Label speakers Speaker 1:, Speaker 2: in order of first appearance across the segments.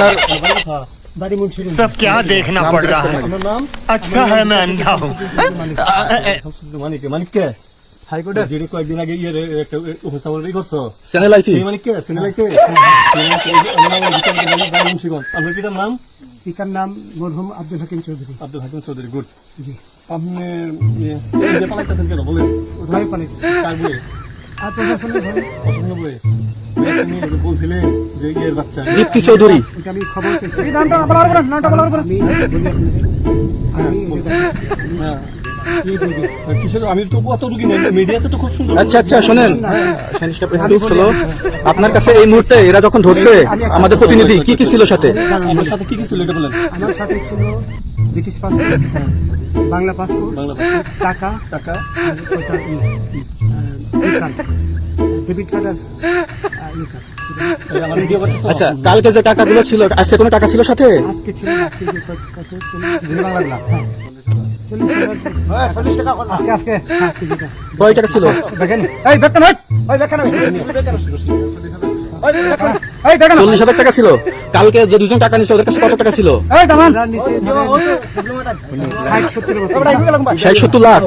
Speaker 1: আপনার
Speaker 2: বাড়ি মুন্সিগঞ্জ।
Speaker 3: सब क्या देखना पड़ रहा है।
Speaker 2: আমার নাম
Speaker 3: अच्छा है मैं अंधा हूँ।
Speaker 2: মানিককে
Speaker 4: হাইকোর্টের
Speaker 2: যিনি কয়েকদিন আগে একটা উপস্থাপন করছো
Speaker 1: চ্যানেল আইছি
Speaker 2: সেই মানিককে সিনেমাইকে মুন্সিগঞ্জ। আপনার পিতার নাম?
Speaker 4: পিতার নাম মরহুম আব্দুল হাকিম চৌধুরী।
Speaker 2: আব্দুল হাকিম চৌধুরী। গুড।
Speaker 4: জি,
Speaker 2: আপনি পালাইতেছেন কেন বলেন?
Speaker 4: ভয় পালাইতেছে
Speaker 2: কার বলে?
Speaker 4: আর প্রশাসনের ভয়।
Speaker 2: পছন্দ বলে বলছিলেন যে ইয়ের বাচ্চা
Speaker 1: দীপ্তি চৌধুরী।
Speaker 4: এটা আমি খবর চাইছি। নামটা বলার পরে আমি বলি আপনাদের, আমি এই যে
Speaker 2: হ্যাঁ
Speaker 4: এই রোগী।
Speaker 2: কিসের আমি তো কত রুগী মিডিয়াতে তো খুব সুন্দর।
Speaker 1: আচ্ছা আচ্ছা শোনেন, আপনার কাছে এই মুহূর্তে এরা যখন ধরছে আমাদের প্রতিনিধি কি কি ছিল সাথে?
Speaker 2: আমার সাথে কি কি ছিল এটা বলেন।
Speaker 4: আমার সাথে ছিল British passport, Bangla passport,
Speaker 2: Bangla
Speaker 4: টাকা,
Speaker 2: টাকা
Speaker 4: আর ওটা ডেবিট কার্ড আর ই কার্ড।
Speaker 2: আমার ভিডিও করতেছ?
Speaker 1: আচ্ছা, কালকে যে টাকাগুলো ছিল আজকে কোনো টাকা ছিল সাথে?
Speaker 4: আজকে ছিল, আজকে যে কত
Speaker 2: বাংলা লাগলা
Speaker 4: 40 টাকা আজকে আজকে আজকে যেটা
Speaker 1: কয় টাকা ছিল?
Speaker 4: দেখেন এই বেতন হয় ওই বেতন হবে ওই বেতন এই বেতন
Speaker 1: 40,000 টাকা ছিল। কালকে যে দুজন টাকা নিছে ওদের কাছে কত টাকা ছিল?
Speaker 4: এই দামান নিচে
Speaker 1: 60-70 লাখ।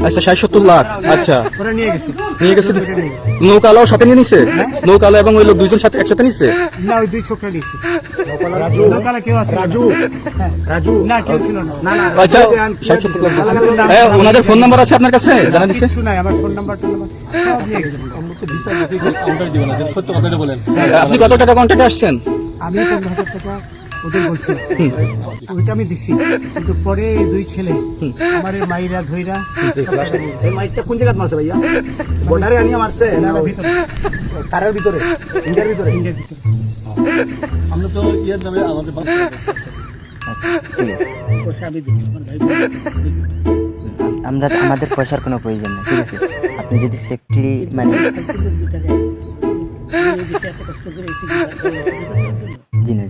Speaker 1: আচ্ছা 60-70 লাখ। আচ্ছা
Speaker 4: ওরা নিয়ে গেছে।
Speaker 1: নিয়ে গেছে। নৌকালাও সাথে নিয়ে নিছে? নৌকালা এবং ওই লোক দুইজন সাথে একসাথে নিছে?
Speaker 4: না, ওই দুই ছোকরা নিয়েছে। নৌকালা কেউ আছে? রাজু না, কেউ ছিল না। না না
Speaker 1: আচ্ছা 60-70 লাখ। হ্যাঁ, ওনাদের ফোন নাম্বার আছে আপনার কাছে? জানা দিছে?
Speaker 4: কিছু নাই, আমার ফোন নাম্বার সব নিয়ে গেছে।
Speaker 2: আমরা তো বিচার কাউন্টার দিব না, সত্য কথাটা বলেন।
Speaker 1: আপনি কত টাকা কন্ট্যাক্টে আসছেন?
Speaker 4: আমি 15,000 টাকা ওদের বলছি, ওইটা আমি দিচ্ছি, কিন্তু পরে এই দুই ছেলে আমার মাইরা ধইরা
Speaker 5: এই মাইকটা কোন জায়গায় মারছে ভাইয়া? বর্ডারে আনিয়া মারছে না
Speaker 4: ভিতরে
Speaker 5: কারের ভিতরে, ইন্ডিয়ার ভিতরে?
Speaker 4: ইন্ডিয়ার ভিতরে।
Speaker 2: আমরা তো ইয়ের নামে আমাদের
Speaker 4: পয়সা আমি দিচ্ছি, আমার ভাই
Speaker 6: আমাদের পয়সার কোনো প্রয়োজন নেই, ঠিক আছে? আপনি যদি সেফটি মানে জি না